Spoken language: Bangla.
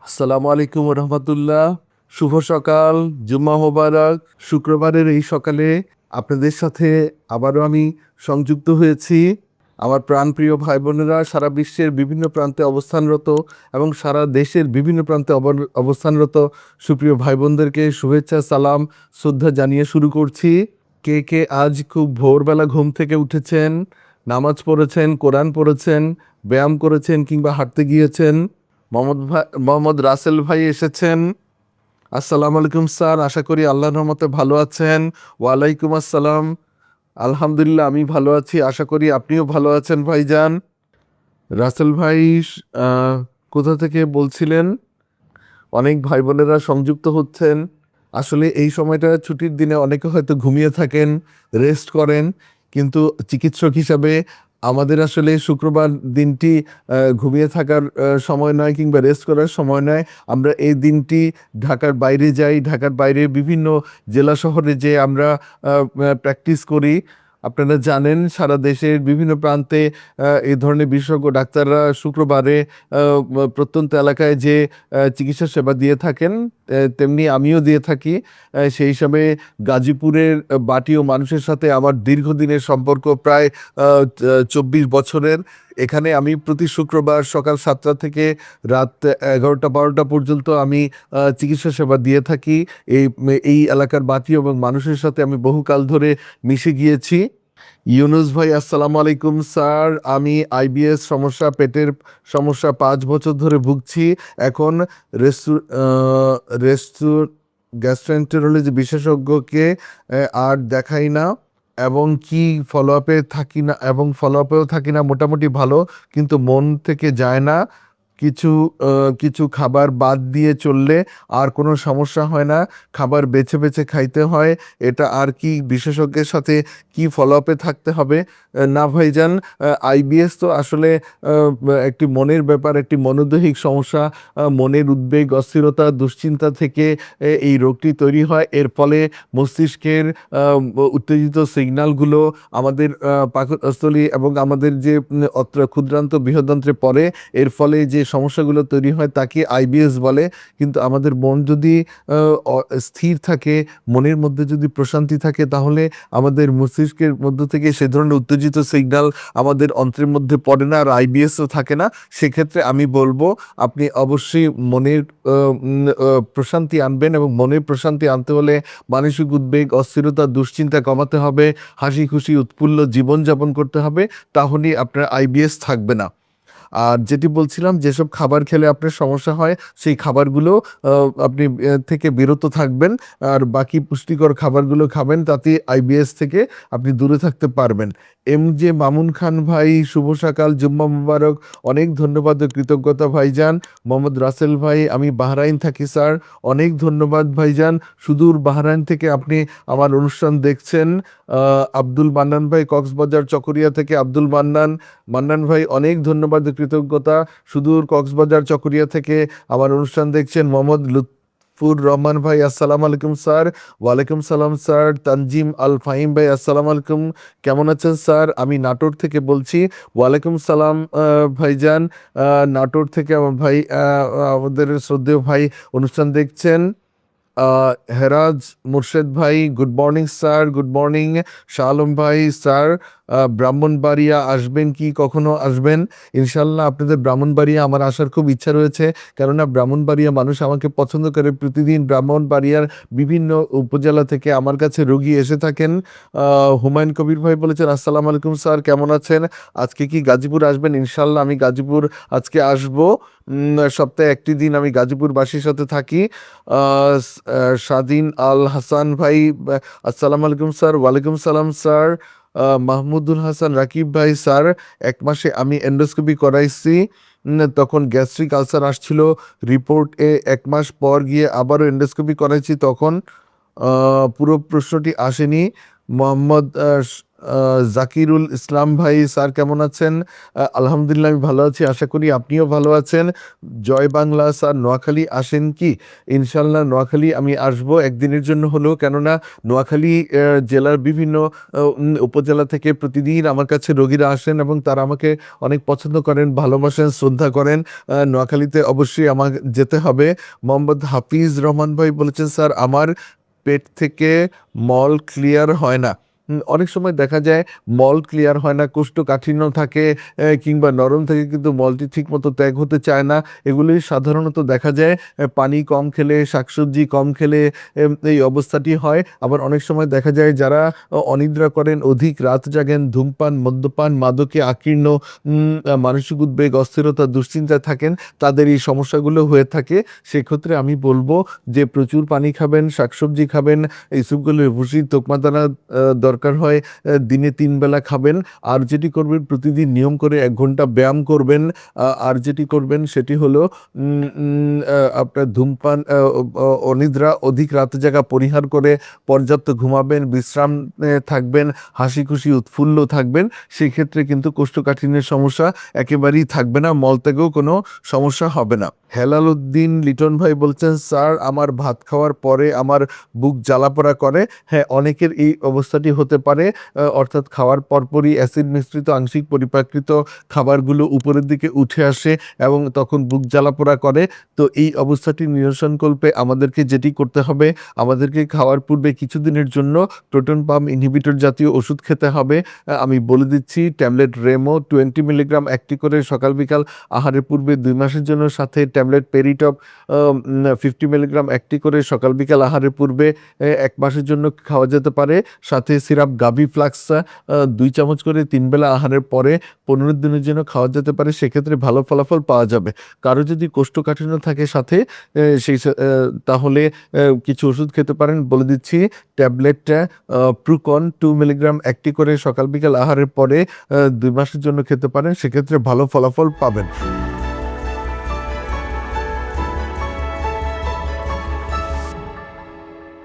আসসালামু আলাইকুম রহমতুল্লাহ। শুভ সকাল, জুম্মা মোবারক। শুক্রবারের এই সকালে আপনাদের সাথে আবারও আমি সংযুক্ত হয়েছি। আমার প্রাণপ্রিয় ভাই বোনেরা সারা বিশ্বের বিভিন্ন প্রান্তে অবস্থানরত এবং সারা দেশের বিভিন্ন প্রান্তে অবস্থানরত সুপ্রিয় ভাই বোনদেরকে শুভেচ্ছা, সালাম, শ্রদ্ধা জানিয়ে শুরু করছি। কে কে আজ খুব ভোরবেলা ঘুম থেকে উঠেছেন, নামাজ পড়েছেন, কোরআন পড়েছেন, ব্যায়াম করেছেন কিংবা হাঁটতে গিয়েছেন? মোহাম্মদ রাসেল ভাই এসেছেন। আসসালামু আলাইকুম স্যার, আশা করি আল্লাহর রহমতে ভালো আছেন। ওয়ালাইকুম আসসালাম। আলহামদুলিল্লাহ, আমি ভালো আছি, আশা করি আপনিও ভালো আছেন ভাইজান। রাসেল ভাই আহ, কোথা থেকে বলছিলেন? অনেক ভাই বোনেরা সংযুক্ত হচ্ছেন। আসলে এই সময়টা ছুটির দিনে অনেকে হয়তো ঘুমিয়ে থাকেন, রেস্ট করেন, কিন্তু চিকিৎসক হিসাবে আমাদের আসলে শুক্রবার দিনটি ঘুমিয়ে থাকার সময় নয় কিংবা রেস্ট করার সময় নয়। আমরা এই দিনটি ঢাকার বাইরে যাই, ঢাকার বাইরে বিভিন্ন জেলা শহরে যে আমরা প্র্যাকটিস করি। আপনারা জানেন সারা দেশের বিভিন্ন প্রান্তে এই ধরনের বিশেষজ্ঞ ডাক্তাররা শুক্রবারে প্রত্যন্ত এলাকায় যে চিকিৎসা সেবা দিয়ে থাকেন, তেমনি আমিও দিয়ে থাকি। সেই হিসাবে গাজীপুরের বাটি ও মানুষের সাথে আমার দীর্ঘদিনের সম্পর্ক, প্রায় 24 বছরের। এখানে আমি প্রতি শুক্রবার সকাল 7টা থেকে রাত 11টা-12টা পর্যন্ত আমি চিকিৎসা সেবা দিয়ে থাকি। এই এই এলাকার বাটি এবং মানুষের সাথে আমি বহুকাল ধরে মিশে গিয়েছি। ইউনুস ভাই, আসসালামু আলাইকুম স্যার। আমি আইবিএস সমস্যা, পেটের সমস্যা 5 বছর ধরে ভুগছি। এখন রেস্টু রেস্টু গ্যাস্ট্রেন্টারোলজি বিশেষজ্ঞকে আর দেখাই না এবং ফলো আপেও থাকি না। মোটামুটি ভালো, কিন্তু মন থেকে যায় না। কিছু কিছু খাবার বাদ দিয়ে চললে আর কোনো সমস্যা হয় না। খাবার বেছে বেছে খাইতে হয়। এটা আর কি বিশেষজ্ঞের সাথে কি ফলো আপে থাকতে হবে? না ভাইজান, আইবিএস তো আসলে একটি মনের ব্যাপার, একটি মনোদৈহিক সমস্যা। মনের উদ্বেগ, অস্থিরতা, দুশ্চিন্তা থেকে এই রোগটি তৈরি হয়। এর ফলে মস্তিষ্কের উত্তেজিত সিগন্যালগুলো আমাদের পাকস্থলী এবং আমাদের যে ক্ষুদ্রান্ত বৃহদান্ত্রে পড়ে। এর ফলে যে সমস্যাগুলো তৈরি হয় তাকে আইবিএস বলে। কিন্তু আমাদের মন যদি স্থির থাকে, মনের মধ্যে যদি প্রশান্তি থাকে, তাহলে আমাদের মস্তিষ্কের মধ্য থেকে সে ধরনের উত্তেজিত সিগন্যাল আমাদের অন্ত্রের মধ্যে পড়ে না, আর আইবিএসও থাকে না। সেক্ষেত্রে আমি বলবো আপনি অবশ্যই মনের প্রশান্তি আনবেন, এবং মনের প্রশান্তি আনতে হলে মানসিক উদ্বেগ, অস্থিরতা, দুশ্চিন্তা কমাতে হবে, হাসি খুশি উৎফুল্ল জীবনযাপন করতে হবে। তাহলেই আপনার আইবিএস থাকবে না। আর যেটি বলছিলাম, যেসব খাবার খেলে আপনার সমস্যা হয় সেই খাবারগুলো আপনি থেকে বিরত থাকবেন, আর বাকি পুষ্টিকর খাবারগুলো খাবেন, তাতে আইবিএস থেকে আপনি দূরে থাকতে পারবেন। জে মামুন খান ভাই, শুভ সকাল, জুম্মা মুবারক। অনেক ধন্যবাদ ও কৃতজ্ঞতা ভাইজান। মোহাম্মদ রাসেল ভাই, আমি বাহরাইন থাকি স্যার। অনেক ধন্যবাদ ভাইজান, সুদূর বাহরাইন থেকে আপনি আমার অনুষ্ঠান দেখছেন। আব্দুল মান্নান ভাই, কক্সবাজার চকরিয়া থেকে আব্দুল মান্নান। মান্নান ভাই, অনেক ধন্যবাদ ও কৃতজ্ঞতা, সুদূর কক্সবাজার চকরিয়া থেকে আমার অনুষ্ঠান দেখছেন। মোহাম্মদ লুৎফুর রহমান ভাই, আসসালামু আলাইকুম স্যার। ওয়ালাইকুম সালাম স্যার। তানজিম আল ফাহিম ভাই, আসসালামু আলাইকুম, কেমন আছেন স্যার? আমি নাটোর থেকে বলছি। ওয়ালাইকুম সালাম ভাইজান। নাটোর থেকে আমার ভাই, আমাদের শ্রদ্ধেয় ভাই অনুষ্ঠান দেখছেন। হেরাজ মুর্শেদ ভাই, good morning sir. Good morning. Shah Alam ভাই, স্যার ব্রাহ্মণবাড়িয়া আসবেন কি? কখনো আসবেন ইনশাল্লাহ। আপনাদের ব্রাহ্মণবাড়িয়া আমার আসার খুব ইচ্ছা রয়েছে, কেননা ব্রাহ্মণবাড়িয়া মানুষ আমাকে পছন্দ করে। প্রতিদিন ব্রাহ্মণবাড়িয়ার বিভিন্ন উপজেলা থেকে আমার কাছে রোগী এসে থাকেন। হুমায়ুন কবির ভাই বলেছেন, আসসালামু আলাইকুম স্যার, কেমন আছেন? আজকে কি গাজীপুর আসবেন? ইনশাল্লাহ আমি গাজীপুর আজকে আসবো। সপ্তাহে একটি দিন আমি গাজীপুরবাসীর সাথে থাকি। স্বাধীন আল হাসান ভাই, আসসালামু আলাইকুম স্যার। ওয়ালাইকুম সালাম স্যার। মাহমুদুল হাসান রাকিব ভাই, স্যার 1 মাসে আমি এন্ডোস্কোপি করাইছি, তখন গ্যাস্ট্রিক আলসার আসছিল। রিপোর্টে 1 মাস পর গিয়ে আবারও এন্ডোস্কোপি করাইছি, তখন পুরো প্রশ্নটি আসেনি। মোহাম্মদ জাকিরুল ইসলাম ভাই, স্যার কেমন আছেন? আলহামদুলিল্লাহ আমি ভালো আছি, আশা করি আপনিও ভালো আছেন। জয় বাংলা স্যার, নোয়াখালী আসেন কি? ইনশাল্লাহ নোয়াখালী আমি আসবো একদিনের জন্য হলেও, কেননা নোয়াখালী জেলার বিভিন্ন উপজেলা থেকে প্রতিদিন আমার কাছে রোগীরা আসেন এবং তারা আমাকে অনেক পছন্দ করেন, ভালোবাসেন, শ্রদ্ধা করেন। নোয়াখালীতে অবশ্যই আমার যেতে হবে। মোহাম্মদ হাফিজ রহমান ভাই বলেছেন, স্যার আমার পেট থেকে মল ক্লিয়ার হয় না। অনেক সময় দেখা যায় মল ক্লিয়ার হয় না, কোষ্ঠকাঠিন্য থাকে, কিংবা নরম থাকে, কিন্তু মলটি ঠিকমতো ত্যাগ হতে চায় না। এগুলি সাধারণত দেখা যায় পানি কম খেলে, শাকসবজি কম খেলে এই অবস্থাটি হয়। আবার অনেক সময় দেখা যায় যারা অনিদ্রা করেন, অধিক রাত জাগেন, ধূমপান, মদ্যপান, মাদকে আকীর্ণ, মানসিক উদ্বেগ, অস্থিরতা, দুশ্চিন্তায় থাকেন, তাদের এই সমস্যাগুলো হয়ে থাকে। সেক্ষেত্রে আমি বলবো যে প্রচুর পানি খাবেন, শাকসবজি খাবেন, এই সবগুলো ভুসি তোকমাদানা দরকার হয় দিনে 3 বেলা খাবেন। আর যেটি করবেন, প্রতিদিন নিয়ম করে 1 ঘন্টা ব্যায়াম করবেন। আর যেটি করবেন সেটি হলো আপনার ধূমপান, অনিদ্রা, অধিক রাত জাগা পরিহার করে পর্যাপ্ত ঘুমাবেন, বিশ্রাম থাকবেন, হাসি খুশি উৎফুল্ল থাকবেন। সেক্ষেত্রে কিন্তু কোষ্ঠকাঠিন্যের সমস্যা একেবারেই থাকবে না, মলত্যাগেও কোনো সমস্যা হবে না। হেলাল উদ্দিন লিটন ভাই বলছেন, স্যার আমার ভাত খাওয়ার পরে আমার বুক জ্বালাপোড়া করে। হ্যাঁ, অনেকের এই অবস্থাটি হতে পারে, অর্থাৎ খাওয়ার পরপরই অ্যাসিড মিশ্রিত আংশিক পরিপাকৃত খাবারগুলো উপরের দিকে উঠে আসে এবং তখন বুক জ্বালাপোড়া করে। তো এই অবস্থাটি নিরসনকল্পে আমাদেরকে যেটি করতে হবে, আমাদেরকে খাওয়ার পূর্বে কিছুদিনের জন্য প্রোটন পাম্প ইনহিবিটর জাতীয় ওষুধ খেতে হবে। আমি বলে দিচ্ছি, ট্যাবলেট রেমো 20 মিলিগ্রাম একটি করে সকাল বিকাল আহারের পূর্বে 2 মাসের জন্য, সাথে ট্যাবলেট পেরিটপ 50 মিলিগ্রাম একটি করে সকাল বিকাল আহারের পূর্বে 1 মাসের জন্য খাওয়া যেতে পারে। সাথে সিরাপ গাভি ফ্লাক্স 2 চামচ করে 3 বেলা আহারের পরে 15 দিনের জন্য খাওয়া যেতে পারে। সেক্ষেত্রে ভালো ফলাফল পাওয়া যাবে। কারো যদি কোষ্ঠকাঠিন্য থাকে সাথে তাহলে কিছু ওষুধ খেতে পারেন, বলে দিচ্ছি। ট্যাবলেটটা প্রুকন 2 মিলিগ্রাম একটি করে সকাল বিকাল আহারের পরে 2 মাসের জন্য খেতে পারেন, সেক্ষেত্রে ভালো ফলাফল পাবেন।